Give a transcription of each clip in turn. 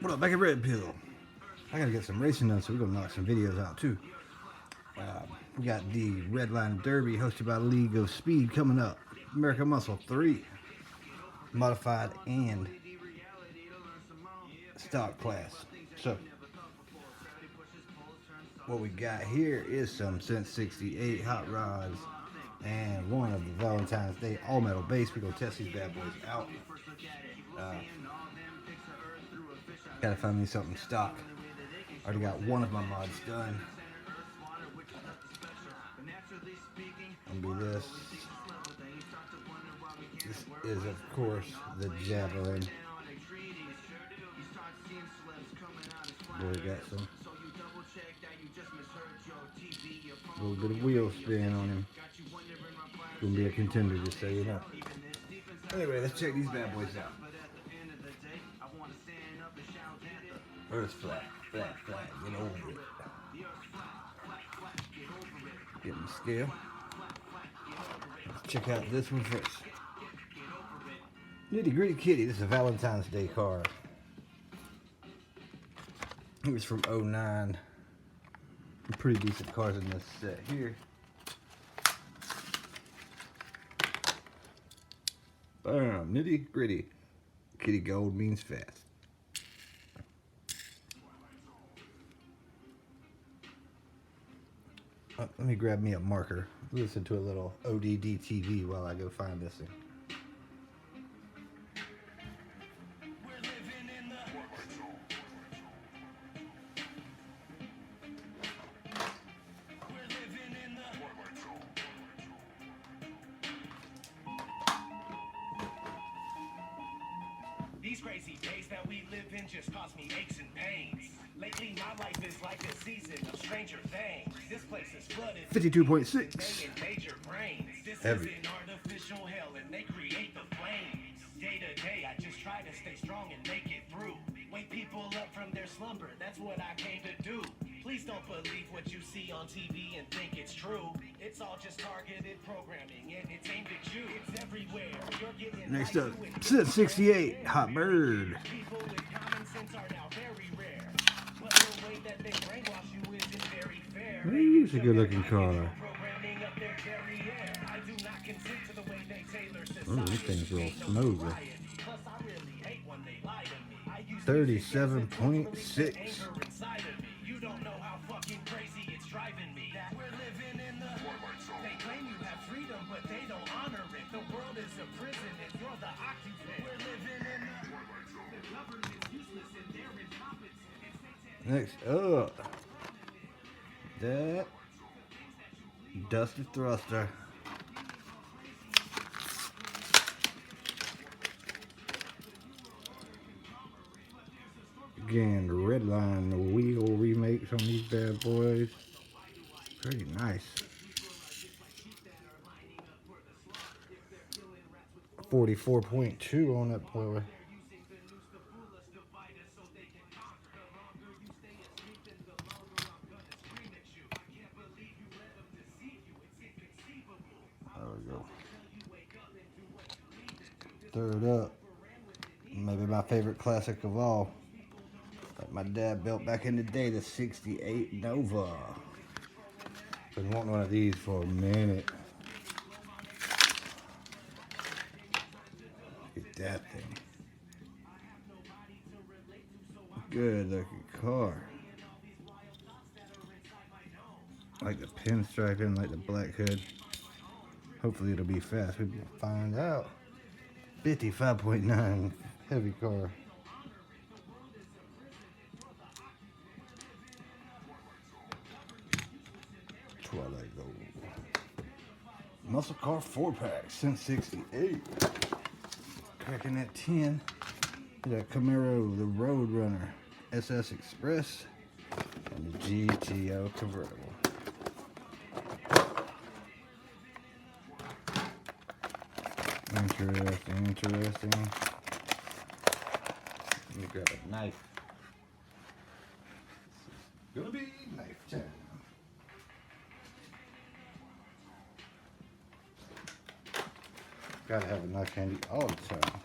What up, back at Red Pill? I gotta get some racing done, so we're gonna knock some videos out too. We got the Redline Derby hosted by League of Speed coming up. American Muscle 3, modified and stock class. So, what we got here is some Sense 68 hot rods and one of the Valentine's Day all metal base. We're gonna test these bad boys out. Gotta find me something stock. Already got one of my mods done. Gonna be this. This is, of course, the Javelin. There we got some. A little bit of wheel spin on him. Gonna be a contender, just so you know. Anyway, let's check these bad boys out. First flat, get over it. Get them scale. Let's check out this one first. Nitty Gritty Kitty, this is a Valentine's Day car. It was from '09. Some pretty decent cars in this set here. Bam, Nitty Gritty. Kitty gold means fast. Let me grab me a marker. Listen to a little ODD TV while I go find this thing. These crazy days that we live in just cause me aches and pains. Lately my life is like a season of Stranger Things. This place is flooded. 52.6. Heavy. This is an artificial hell and they create the flames. Day to day I just try to stay strong and make it through. Wake people up from their slumber, that's what I came to do. Please don't believe what you see on TV and think it's true. It's all just targeted programming and it's aimed at you. It's everywhere. You're getting Next up, Sense 68 Hot Bird. People with common sense are now very rare. But the way that they brainwash you isn't very fair. It's a good looking car. Programming up their derriere. I do not consent to the way they tailor society. Oh, this thing's real smooth. Plus, I really hate when they lie to me. I used 37.6. anger inside of me. You don't know how fucking crazy it's driving me. That we're living in the they claim you have freedom, but they don't honor it. The world is a prison and you're the occupant. We're living in the government's useless and they're incompetent. Next up, that Dusty Thruster. Again, the Redline wheel remakes on these bad boys. Pretty nice. 44.2 on that boy. There we go. Third up, maybe my favorite classic of all. Like my dad built back in the day, the 68 Nova. Been wanting one of these for a minute. Look at that thing. Good looking car. Like the pinstriping, like the black hood. Hopefully it'll be fast. We'll find out. 55.9 heavy car. Twilight Gold. Muscle car 4-pack, Sense 68. Cracking that 10. The Camaro, the Roadrunner, SS Express, and the GTO convertible. Interesting. Let me grab a knife. It's gonna be knife time. Gotta have a knife handy all the time.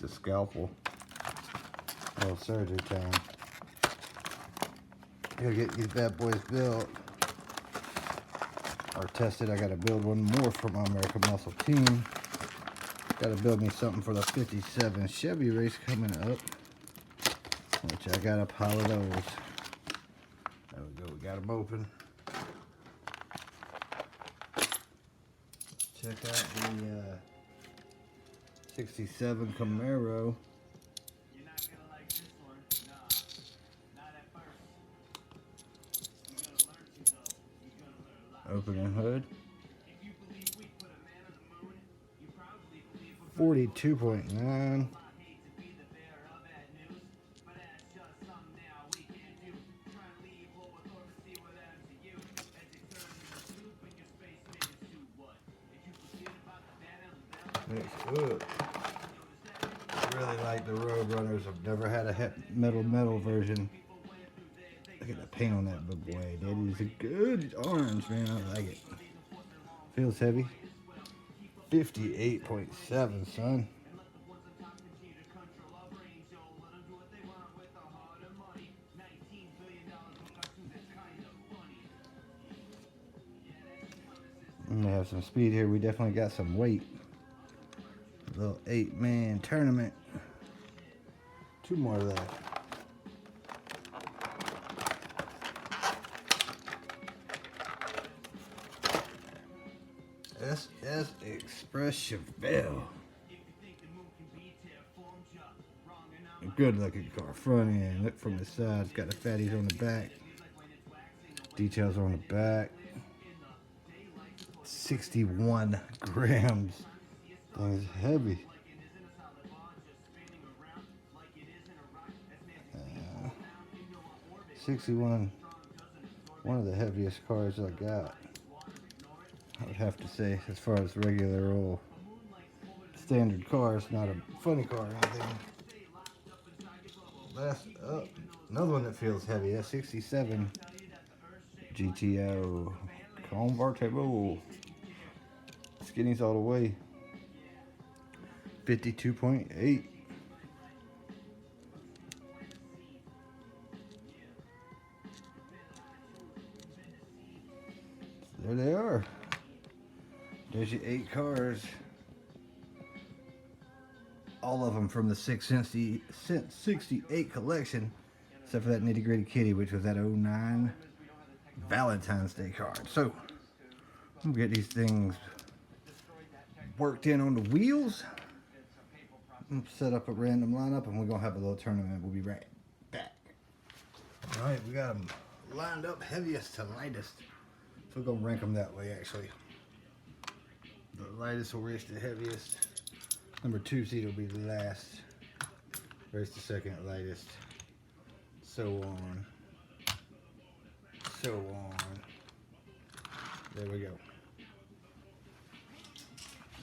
a scalpel. Oh, surgery time. Gotta get these bad boys built or tested. I gotta build one more for my American Muscle team. Gotta build me something for the 57 Chevy race coming up, which I got a pile of those. There we go, we got them open. Check out the 67 Camaro. You're not gonna like this one. Nah, not at first. You're gonna learn to though. You're gonna learn a lot. Opening hood. If you believe we put a man on the moon, you probably believe we're 42.9. I hate to be the bearer of bad news, but that's just something now we can't do. Try and leave low with orbit, see what happens to you. As they turn into soup and your spaceman is to what? If you forget about the bad and the devil, Looks good. I really like the Roadrunners. I've never had a metal version. Look at the paint on that big boy. That is a good orange, man. I like it. Feels heavy. 58.7, son. I'm gonna have some speed here. We definitely got some weight. A little 8-man tournament. 2 more left. SS Express Chevelle. A good looking car. Front end. Look from the side. It's got the fatties on the back. Details on the back. 61 grams. Thing's heavy. 61. One of the heaviest cars I got. I would have to say, as far as regular old standard cars, not a funny car or anything. Last up, another one that feels heavy. That's 67 GTO convertible. Skinny's all the way. 52.8. There they are. There's your 8 cars. All of them from the 68 collection, except for that Nitty Gritty Kitty, which was that 09 Valentine's Day card. So, I'm gonna get these things worked in on the wheels. I'm set up a random lineup, and we're gonna have a little tournament. We'll be right back. All right, we got them lined up, heaviest to lightest. So we're gonna rank them that way, actually. The lightest will race the heaviest. Number 2 seed will be the last. Race the second lightest. So on. So on. There we go.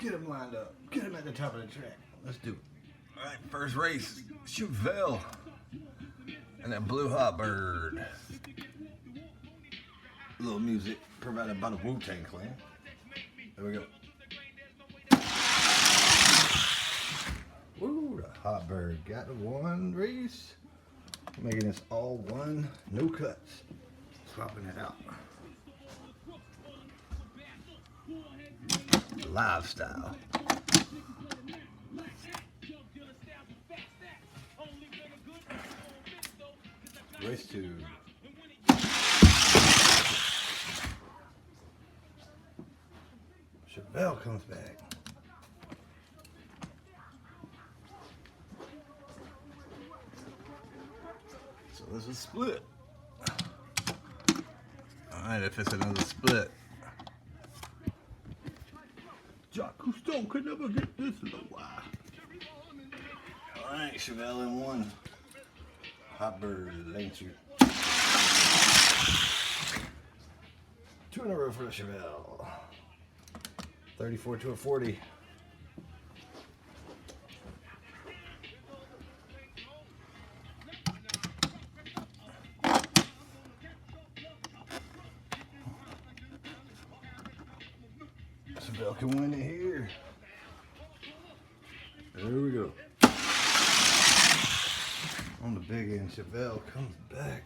Get them lined up. Get them at the top of the track. Let's do it. All right, first race, Chevelle. And that Blue Hot Bird. A little music provided by the Wu-Tang Clan. There we go. Woo, the Hot Bird got the one race. Making this all one, no cuts. Swapping it out. Lifestyle. Race 2. Chevelle comes back. So there's a split. Alright, if it's another split. Jacques Cousteau could never get this low. Alright, Chevelle in 1. Hot Bird, ain't you? 2 in a row for the Chevelle. 34 to a 40. Chevelle can win it here. There we go. on the big end. Chevelle comes back.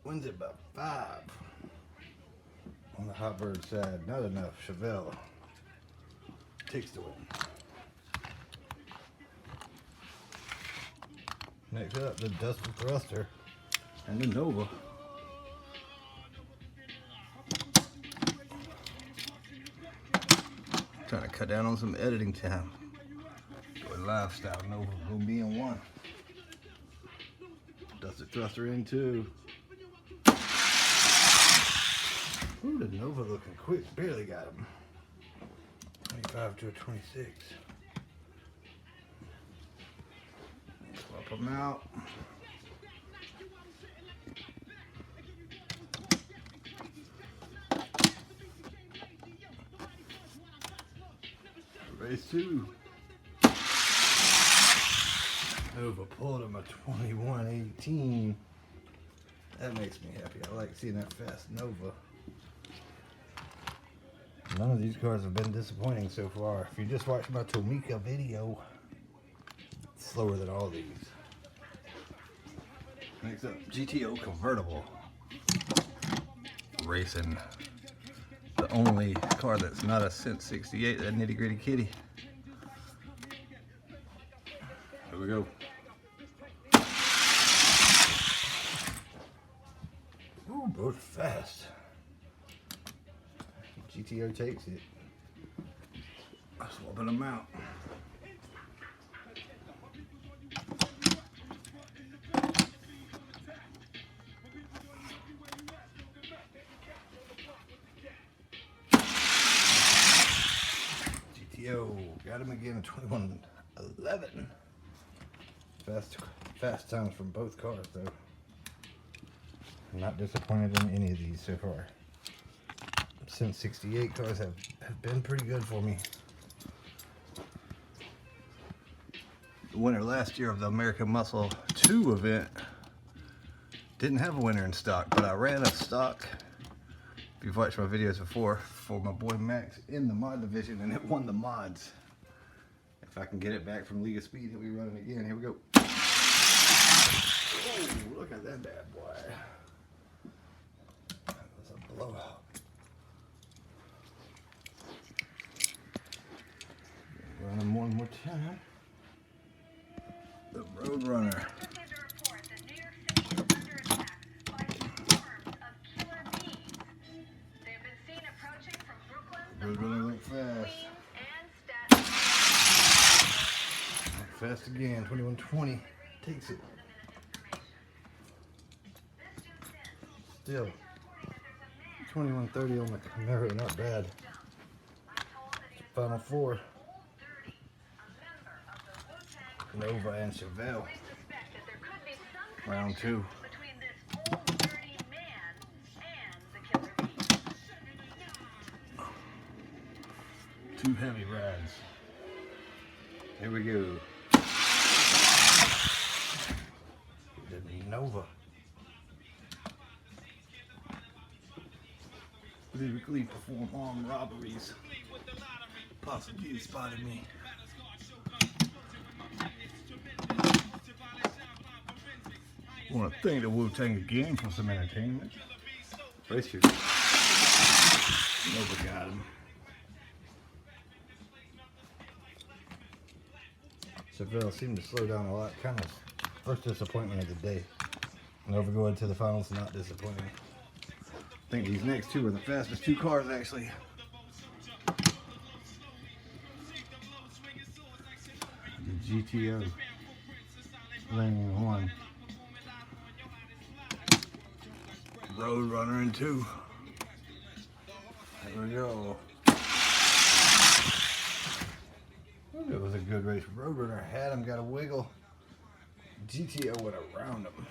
Wins it by 5. On the hot bird side, not enough. Chevelle takes the win. Next up, the Duster Thruster and the Nova. Trying to cut down on some editing time. Going live style, Nova will be in 1. Duster Thruster in 2. Ooh, the Nova looking quick. Barely got him. 25 to a 26. Swap them out. Race 2. Nova pulled him a 21-18. That makes me happy. I like seeing that fast Nova. None of these cars have been disappointing so far. If you just watched my Tomica video, it's slower than all these. Next up, GTO convertible. Racing. The only car that's not a Cent 68, that nitty gritty kitty. Here we go. Ooh, both fast. GTO takes it. I'm swapping them out. GTO got him again at 21-11. Fast times from both cars though. I'm not disappointed in any of these so far. Since 68 cars have been pretty good for me. The winner last year of the American Muscle 2 event didn't have a winner in stock, but I ran a stock, if you've watched my videos before, for my boy Max in the mod division, and it won the mods. If I can get it back from League of Speed, he'll be running again. Here we go. Oh, look at that bad boy. That was a blowout. Run them one more time. The Roadrunner. Roadrunner look fast. Fast again. 21-20 takes it. Still 21-30 on the Camaro, not bad. Final 4. Nova and Chevelle. Round 2. Two heavy rides. Here we go. The Nova. Lyrically perform armed robberies. Possibly he spotted me. I want to thank the Wu-Tang again for some entertainment. Race shooter. Nova got him. Chevelle seemed to slow down a lot. Kind of first disappointment of the day. Nova going to the finals, not disappointing. I think these next two are the fastest 2 cars actually. The GTO. Lane 1. Roadrunner in 2. There we go. It was a good race. Roadrunner had him, got a wiggle. GTO went around him.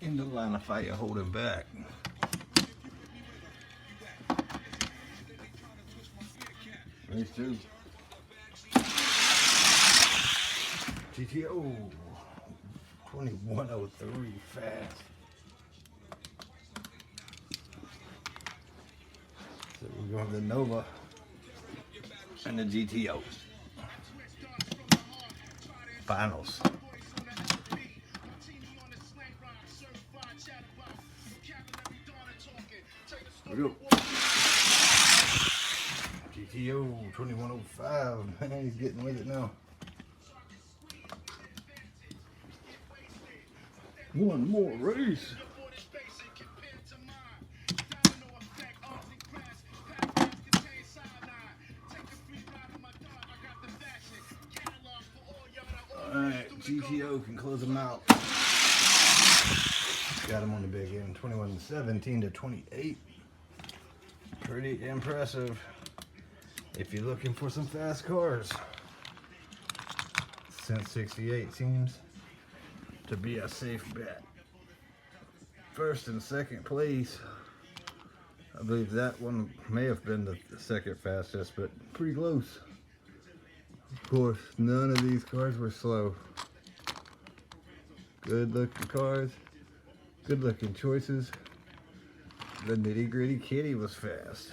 In the line of fire, holding back. Race 2. GTO 2103 fast. So we're going to the Nova and the GTO. finals. Here we go. GTO 2105. Man, he's getting with it now. One more race. Alright, GTO can close them out. Got him on the big end, 21-17 to 28. Pretty impressive if you're looking for some fast cars. Since 68 seems to be a safe bet. First and second place. I believe that one may have been the second fastest, but pretty close. Of course, none of these cars were slow. Good looking cars, good looking choices. The nitty gritty kitty was fast.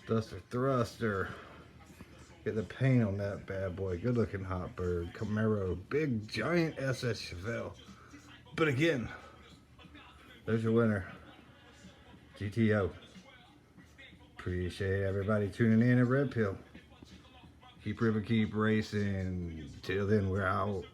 Duster thruster. Get the paint on that bad boy. Good looking hot bird. Camaro. Big giant SS Chevelle. But again, there's your winner. GTO. Appreciate everybody tuning in at Red Pill. Keep ripping, keep racing. Till then, we're out.